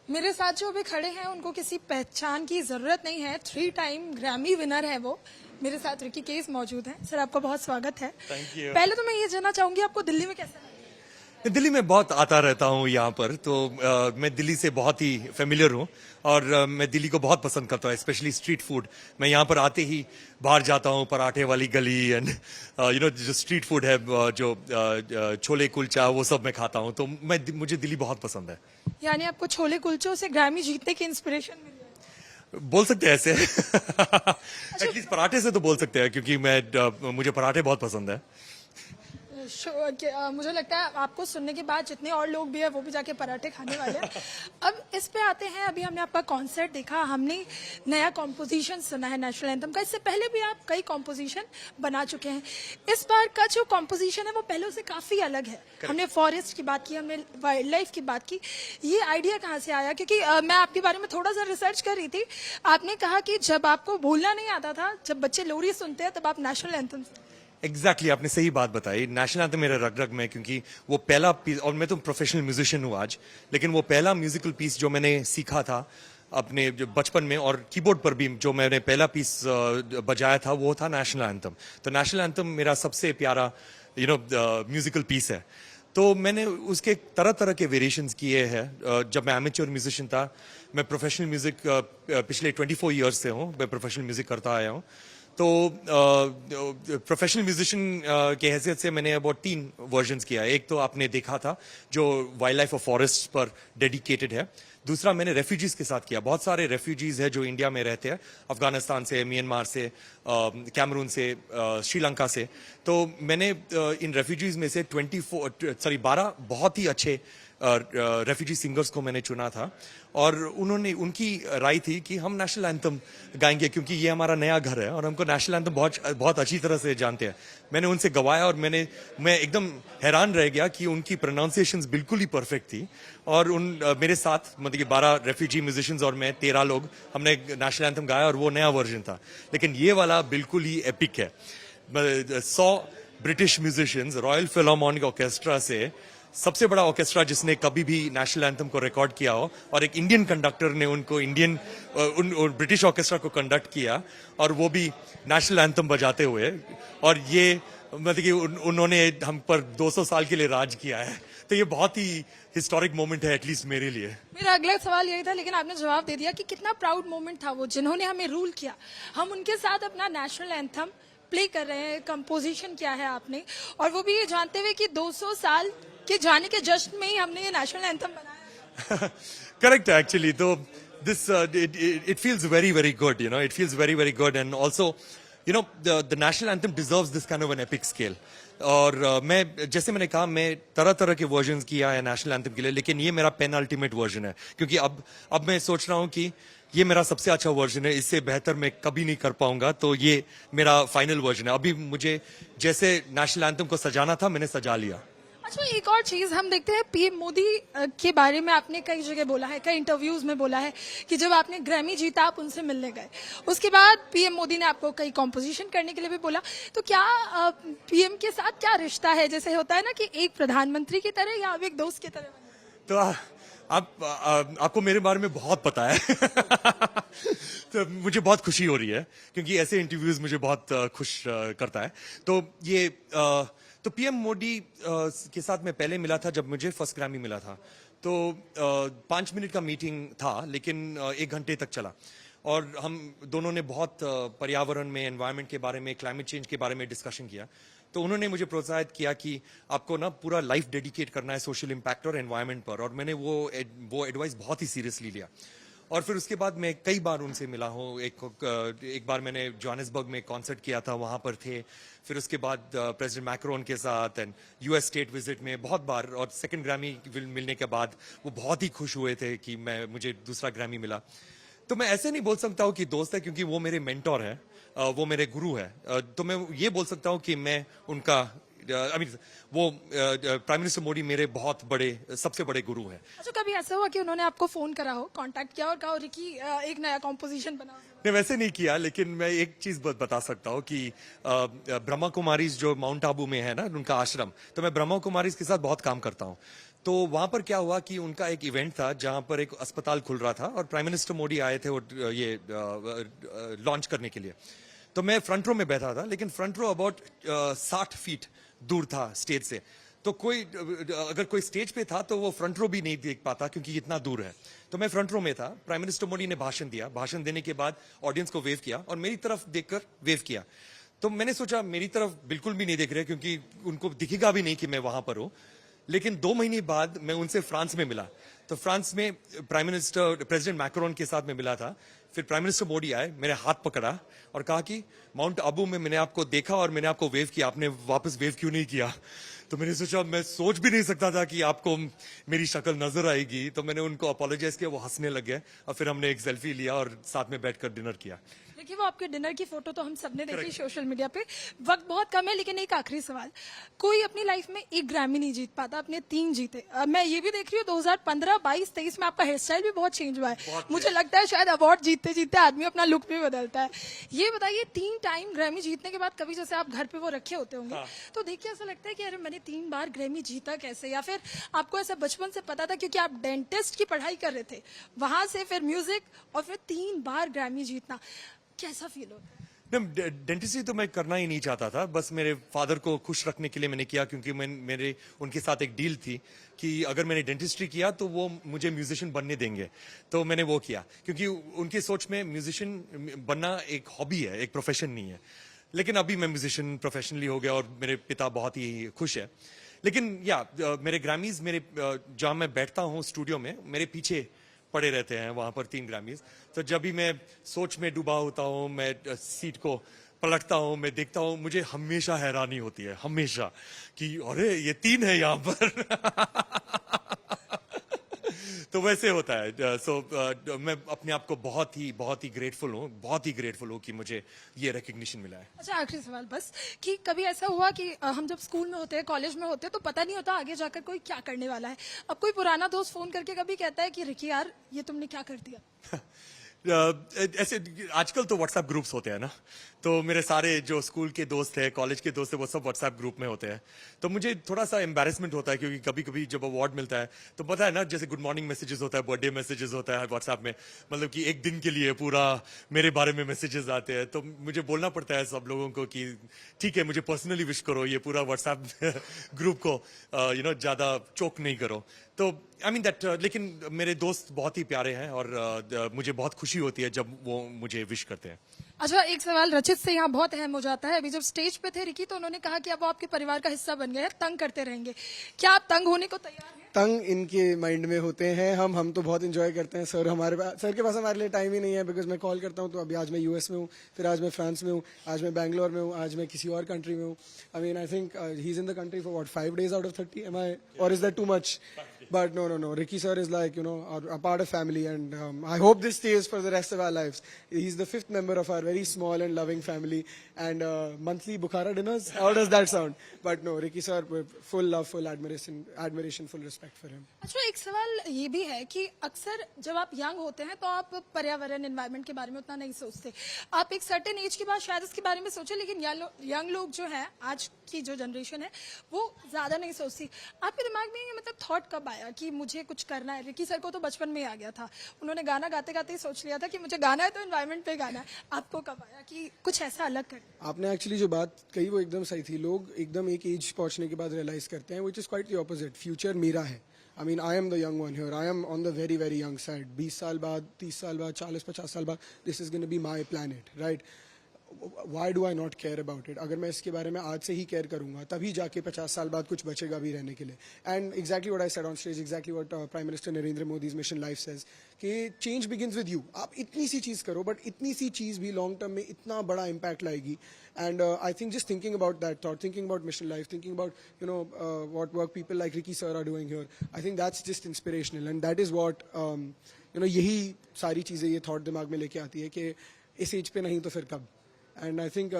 मेरे साथ जो अभी खड़े हैं उनको किसी पहचान की जरूरत नहीं है। 3 टाइम ग्रैमी विनर है वो। मेरे साथ रिकी केस मौजूद है। सर, आपका बहुत स्वागत है। Thank you. पहले तो मैं ये जानना चाहूंगी, आपको दिल्ली में कैसा लगा? दिल्ली में बहुत आता रहता हूँ यहाँ पर, तो मैं दिल्ली से बहुत ही फेमिलियर हूँ और मैं दिल्ली को बहुत पसंद करता हूँ, स्पेशली स्ट्रीट फूड। मैं यहाँ पर आते ही बाहर जाता हूँ, पराठे वाली गली एंड जो स्ट्रीट फूड है, छोले कुलचा, वो सब मैं खाता हूँ। तो मुझे दिल्ली बहुत पसंद है। यानी आपको छोले कुलचों से ग्रैमी जीतने की इंस्पिरेशन मिली है? बोल सकते हैं ऐसे। एटलीस्ट पराठे से तो बोल सकते हैं, क्योंकि मुझे पराठे बहुत पसंद है। मुझे लगता है आपको सुनने के बाद जितने और लोग भी है वो भी जाके पराठे खाने वाले हैं। अब इस पे आते हैं। अभी हमने आपका कॉन्सर्ट देखा, हमने नया कॉम्पोजिशन सुना है नेशनल एंथम का। इससे पहले भी आप कई कॉम्पोजिशन बना चुके हैं। इस बार का जो कॉम्पोजिशन है वो पहले से काफी अलग है। हमने फॉरेस्ट की बात की, हमने वाइल्ड लाइफ की बात की। ये आइडिया कहाँ से आया? क्योंकि मैं आपके बारे में थोड़ा सा रिसर्च कर रही थी। आपने कहा कि जब आपको बोलना नहीं आता था, जब बच्चे लोरी सुनते हैं तब आप नेशनल एंथम एग्जैक्टली आपने सही बात बताई। नेशनल एंथम मेरे रग रग में, क्योंकि वो पहला पीस, और मैं तो प्रोफेशनल म्यूजिशियन हूँ आज, लेकिन वो पहला म्यूजिकल पीस जो मैंने सीखा था अपने जो बचपन में, और कीबोर्ड पर भी जो मैंने पहला पीस बजाया था, वो था नेशनल एंथम। तो नेशनल एंथम मेरा सबसे प्यारा म्यूजिकल पीस है। तो मैंने उसके तरह तरह के वेरिएशंस किए हैं। जब मैं एमेच्योर म्यूजिशियन था, मैं प्रोफेशनल म्यूजिक पिछले 24 ईयर्स से हूँ, मैं प्रोफेशनल म्यूजिक करता आया हूँ। तो प्रोफेशनल म्यूजिशियन के हैसियत से मैंने अबाउट 3 वर्जन्स किया। एक तो आपने देखा था जो वाइल्ड लाइफ और फॉरेस्ट पर डेडिकेटेड है। दूसरा मैंने रेफ्यूजीज के साथ किया। बहुत सारे रेफ्यूजीज हैं जो इंडिया में रहते हैं, अफगानिस्तान से, म्यांमार से, कैमरून से, श्रीलंका से। तो मैंने इन रेफ्यूजीज में से 12 बहुत ही अच्छे रेफ्यूजी सिंगर्स को मैंने चुना था, और उनकी राय थी कि हम नेशनल एंथम गाएंगे, क्योंकि ये हमारा नया घर है और हमको नेशनल एंथम बहुत अच्छी तरह से जानते हैं। मैंने उनसे गवाया और मैं एकदम हैरान रह गया कि उनकी प्रोनाउंसिएशंस बिल्कुल ही परफेक्ट थी। और मेरे साथ मतलब कि 12 रेफ्यूजी म्यूजिशियंस और मैं 13 लोग हमने नेशनल एंथम गाया, और वो नया वर्जन था। लेकिन ये वाला बिल्कुल ही एपिक है। 100 ब्रिटिश म्यूजिशियंस, रॉयल फिलार्मोनिक ऑर्केस्ट्रा से, सबसे बड़ा ऑर्केस्ट्रा जिसने कभी भी नेशनल एंथम को रिकॉर्ड किया हो, और एक इंडियन कंडक्टर ने उनको ब्रिटिश ऑर्केस्ट्रा को कंडक्ट किया, और वो भी नेशनल एंथम बजाते हुए। और ये मतलब कि उन्होंने हम पर 200 साल के लिए राज किया है। तो ये बहुत ही हिस्टोरिक मोमेंट है, एटलीस्ट मेरे लिए। मेरा अगला सवाल यही था, लेकिन आपने जवाब दे दिया कि कितना प्राउड मोमेंट था वो, जिन्होंने हमें रूल किया। हम उनके साथ अपना नेशनल एंथम प्ले कर रहे हैं। कंपोजिशन किया है आपने, और वो भी ये जानते हुए कि 200 साल के जाने के जश्न में ही हमने ये नेशनल एंथम बनाया। करेक्ट है एक्चुअली। तो this it feels very very good, it feels very very good, and also the national anthem deserves this kind of an epic scale. और जैसे मैंने कहा, मैं तरह तरह के वर्जन्स किया है नेशनल एंथम के लिए, लेकिन ये मेरा पेन अल्टीमेट वर्जन है, क्योंकि अब मैं सोच रहा हूँ कि ये मेरा सबसे अच्छा वर्जन है, इससे बेहतर मैं कभी नहीं कर पाऊंगा। तो ये मेरा फाइनल वर्जन है। अभी मुझे जैसे नेशनल एंथम को सजाना था, मैंने सजा लिया। अच्छा, एक और चीज हम देखते हैं, पीएम मोदी के बारे में आपने कई जगह बोला है, कई इंटरव्यूज में बोला है कि जब आपने ग्रैमी जीता आप उनसे मिलने गए। उसके बाद पीएम मोदी ने आपको कई कॉम्पोजिशन करने के लिए भी बोला। तो क्या पीएम के साथ क्या रिश्ता है? जैसे होता है ना कि एक प्रधानमंत्री की तरह या आप एक दोस्त की तरह? तो आपको मेरे बारे में बहुत पता है। तो मुझे बहुत खुशी हो रही है, क्योंकि ऐसे इंटरव्यूज मुझे बहुत खुश करता है। तो पीएम मोदी के साथ मैं पहले मिला था जब मुझे फर्स्ट ग्रैमी मिला था। तो 5 मिनट का मीटिंग था, लेकिन 1 घंटे तक चला, और हम दोनों ने बहुत पर्यावरण में, एनवायरनमेंट के बारे में, क्लाइमेट चेंज के बारे में डिस्कशन किया। तो उन्होंने मुझे प्रोत्साहित किया कि आपको ना पूरा लाइफ डेडिकेट करना है सोशल इम्पैक्ट और एनवायरनमेंट पर, और मैंने वो एडवाइस बहुत ही सीरियसली लिया। और फिर उसके बाद मैं कई बार उनसे मिला हूँ। एक बार मैंने जोहानिसबर्ग में कॉन्सर्ट किया था, वहाँ पर थे। फिर उसके बाद प्रेसिडेंट मैक्रोन के साथ, एंड यूएस स्टेट विजिट में बहुत बार। और सेकंड ग्रैमी मिलने के बाद वो बहुत ही खुश हुए थे कि मुझे दूसरा ग्रैमी मिला। तो मैं ऐसे नहीं बोल सकता हूँ कि दोस्त है, क्योंकि वो मेरे मेंटोर है, वो मेरे गुरु है। तो मैं ये बोल सकता हूँ कि मैं उनका वो प्राइम मिनिस्टर मोदी मेरे बहुत बड़े, सबसे बड़े गुरु हैं। अच्छा, कभी ऐसा हुआ कि उन्होंने आपको फोन करा हो, कांटेक्ट किया और कहा हो कि एक नया कॉम्पोजिशन बनाओ? नहीं, वैसे नहीं किया, लेकिन मैं एक चीज बता सकता हूँ कि ब्रह्मा कुमारीज जो माउंट आबू में है ना, उनका आश्रम, तो मैं ब्रह्मा कुमारीज के साथ बहुत काम करता हूँ। तो वहां पर क्या हुआ कि उनका एक इवेंट था जहां पर एक अस्पताल खुल रहा था और प्राइम मिनिस्टर मोदी आए थे ये लॉन्च करने के लिए। तो मैं फ्रंट रो में बैठा था, लेकिन फ्रंट रो अबाउट 60 फीट दूर था स्टेज से। तो कोई अगर कोई स्टेज पे था तो वो फ्रंट रो भी नहीं देख पाता क्योंकि इतना दूर है। तो मैं फ्रंट रो में था। प्राइम मिनिस्टर मोदी ने भाषण दिया, भाषण देने के बाद ऑडियंस को वेव किया और मेरी तरफ देखकर वेव किया। तो मैंने सोचा मेरी तरफ बिल्कुल भी नहीं देख रहे क्योंकि उनको दिखेगा भी नहीं कि मैं वहां पर हूं। लेकिन 2 महीने बाद मैं उनसे फ्रांस में मिला। तो फ्रांस में प्रेसिडेंट मैक्रोन के साथ में मिला था। फिर प्राइम मिनिस्टर मोदी आए, मेरे हाथ पकड़ा और कहा कि माउंट आबू में मैंने आपको देखा और मैंने आपको वेव किया, आपने वापस वेव क्यों नहीं किया? तो मैंने सोचा, मैं सोच भी नहीं सकता था कि आपको मेरी शक्ल नजर आएगी। तो मैंने उनको अपोलोजाइज किया, वो हंसने लग गए और फिर हमने एक सेल्फी लिया और साथ में बैठकर डिनर किया। देखिए, वो आपके डिनर की फोटो तो हम सबने देखी सोशल मीडिया पे। वक्त बहुत कम है, लेकिन एक आखिरी सवाल, कोई अपनी लाइफ में एक ग्रैमी नहीं जीत पाता, अपने 3 जीते। मैं ये भी देख रही हूँ 2015, 22, 23 में आपका हेयर स्टाइल भी बहुत चेंज हुआ है। मुझे लगता है शायद अवार्ड जीतते जीतते आदमी अपना लुक भी बदलता है। ये बताइए, 3 टाइम ग्रैमी जीतने के बाद कभी जैसे आप घर पे वो रखे होते होंगे, तो देखिए ऐसा लगता है कि अरे मैंने 3 बार ग्रैमी जीता कैसे? या फिर आपको ऐसा बचपन से पता था क्योंकि आप डेंटिस्ट की पढ़ाई कर रहे थे, वहां से फिर म्यूजिक और फिर 3 बार ग्रैमी जीतना, कैसा फील होता है? डेंटिस्ट्री तो मैं करना ही नहीं चाहता था, बस मेरे फादर को खुश रखने के लिए मैंने किया क्योंकि मेरे उनके साथ एक डील थी कि अगर मैंने डेंटिस्ट्री किया तो वो मुझे म्यूजिशियन बनने देंगे। तो मैंने वो किया क्योंकि उनकी सोच में म्यूजिशियन बनना एक हॉबी है, एक प्रोफेशन नहीं है। लेकिन अभी मैं म्यूजिशियन प्रोफेशनली हो गया और मेरे पिता बहुत ही खुश है। लेकिन मेरे ग्रैमीज जहाँ मैं बैठता हूँ स्टूडियो में, मेरे पीछे पड़े रहते हैं वहां पर 3 ग्रैमीज। तो जब भी मैं सोच में डूबा होता हूँ, मैं सीट को पलटता हूँ, मैं देखता हूँ, मुझे हमेशा हैरानी होती है, हमेशा, कि अरे ये 3 है यहाँ पर। तो वैसे होता है। मैं अपने आप को बहुत ही ग्रेटफुल हूँ कि मुझे ये रिकग्निशन मिला है। अच्छा, आखिरी सवाल बस, कि कभी ऐसा हुआ कि हम जब स्कूल में होते हैं, कॉलेज में होते हैं, तो पता नहीं होता आगे जाकर कोई क्या करने वाला है। अब कोई पुराना दोस्त फोन करके कभी कहता है कि रिकी यार, ये तुमने क्या कर दिया? ऐसे आजकल तो व्हाट्सएप ग्रुप्स होते हैं ना, तो मेरे सारे जो स्कूल के दोस्त हैं, कॉलेज के दोस्त हैं, वो सब व्हाट्सएप ग्रुप में होते हैं। तो मुझे थोड़ा सा एम्बैरेसमेंट होता है क्योंकि कभी कभी जब अवार्ड मिलता है तो पता है ना, जैसे गुड मॉर्निंग मैसेजेस होता है, बर्थडे मैसेजेस होता है व्हाट्सएप में, मतलब कि एक दिन के लिए पूरा मेरे बारे में मैसेजेस आते हैं। तो मुझे बोलना पड़ता है सब लोगों को कि ठीक है, मुझे पर्सनली विश करो, ये पूरा व्हाट्सएप ग्रुप को ज्यादा चोक नहीं करो। तो आई मीन दैट, लेकिन मेरे दोस्त बहुत ही प्यारे हैं और मुझे बहुत खुशी होती है जब वो मुझे विश करते हैं। अच्छा, एक सवाल रचित से यहाँ बहुत अहम हो जाता है। अभी जब स्टेज पे थे रिकी, तो उन्होंने कहा कि अब वो आपके परिवार का हिस्सा बन गए हैं, तंग करते रहेंगे। क्या आप तंग होने को तैयार हैं? तंग इनके माइंड में होते हैं। हम तो बहुत इंजॉय करते हैं। सर के पास हमारे लिए टाइम ही नहीं है, बिकॉज मैं कॉल करता हूँ तो अभी आज मैं यूएस में हूँ, फिर आज मैं फ्रांस में हूँ, आज मैं बैंगलोर में हूँ, आज मैं किसी और कंट्री में हूँ। I mean I think he is in the country for what 5 days out of 30, am I, or is that too much? But no. Ricky sir is like, a part of family, and I hope this stays for the rest of our lives. He's the 5th member of our very small and loving family, and monthly Bukhara dinners. How does that sound? But no, Ricky sir, full love, full admiration, full respect for him. अच्छा, एक सवाल ये भी है कि अक्सर जब आप यंग होते हैं तो आप पर्यावरण, एनवायरनमेंट के बारे में उतना नहीं सोचते। आप एक सर्टेन एज के बाद शायद इसके बारे में सोचे, लेकिन यंग लोग जो है, आज की जो जनरेशन है, वो ज्यादा नहीं सोचती। आपके दिमाग में ये मतलब थॉट कब आया कि मुझे कुछ करना है? रिकी सर को तो बचपन में ही आ गया था, उन्होंने गाना गाते गाते ही सोच लिया था कि मुझे गाना है तो एनवायरनमेंट पे गाना है। आपको कब आया कि कुछ ऐसा अलग कर? आपने एक्चुअली जो बात कही वो एकदम सही थी। लोग एकदम एक एज पहुंचने के बाद रियलाइज करते हैं, which is quite the opposite. Future मेरा है। I mean I am the young one here, I am on the very very young side. 20 साल बाद, 30 साल बाद, 40-50 साल बाद, this is gonna be my planet, right? Why do I not care about it? अगर मैं इसके बारे में आज से ही केयर करूंगा, तभी जाके 50 साल बाद कुछ बचेगा भी रहने के लिए। And exactly what I said on stage, exactly what Prime Minister Narendra Modi's Mission Life says, कि change begins with you. आप इतनी सी चीज करो, बट इतनी सी चीज भी लॉन्ग टर्म में इतना बड़ा इम्पैक्ट लाएगी। And I think just thinking about that thought, thinking about Mission Life, thinking about what work people like Ricky sir are doing here, I think that's just inspirational, and that is what यही सारी चीजें ये thought दिमाग में लेके आती है कि इस एज पे नहीं तो फिर कब। And I think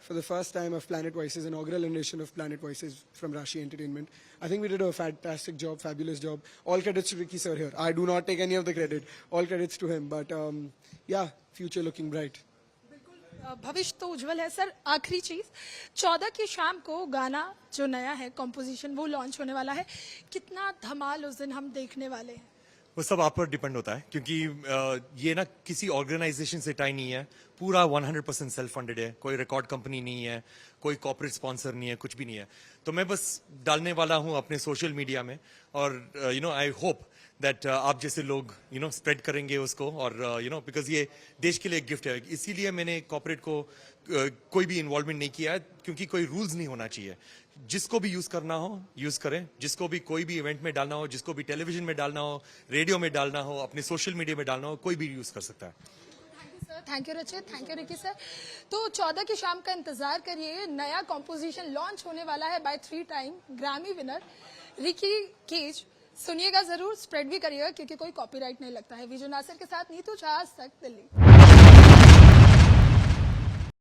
for the first time of Planet Voices, inaugural edition of Planet Voices from Rashi Entertainment, I think we did a fantastic job, fabulous job. All credits to Ricky sir here. I do not take any of the credit. All credits to him. But yeah, future looking bright. भविष्य तो उज्जवल है sir. आखिरी चीज, 14 की शाम को गाना जो नया है कॉम्पोजिशन वो लॉन्च होने वाला है, कितना धमाल उस दिन हम देखने वाले हैं? वो सब आप पर डिपेंड होता है, क्योंकि ये ना किसी ऑर्गेनाइजेशन से टाई नहीं है, पूरा 100% सेल्फ फंडेड है, कोई रिकॉर्ड कंपनी नहीं है, कोई कॉर्पोरेट स्पॉन्सर नहीं है, कुछ भी नहीं है। तो मैं बस डालने वाला हूँ अपने सोशल मीडिया में, और आई होप दैट आप जैसे लोग स्प्रेड करेंगे उसको, और बिकॉज ये देश के लिए एक गिफ्ट है। इसीलिए मैंने कॉर्पोरेट को कोई भी इन्वॉल्वमेंट नहीं किया है, क्योंकि कोई रूल्स नहीं होना चाहिए। जिसको भी यूज करना हो यूज करें, जिसको भी कोई भी इवेंट में डालना हो, जिसको भी टेलीविजन में डालना हो, रेडियो में डालना हो, अपने सोशल मीडिया में डालना हो, कोई भी यूज कर सकता है। थैंक यू रचित, थैंक यू रिकी सर। तो 14 की शाम का इंतजार करिए, नया कॉम्पोजिशन लॉन्च होने वाला है by 3 time Grammy winner Ricky Kej. सुनिएगा जरूर, स्प्रेड भी करिएगा, क्योंकि कोई कॉपीराइट नहीं लगता है। विजय नासिर के साथ नीतू झा, आज तक दिल्ली।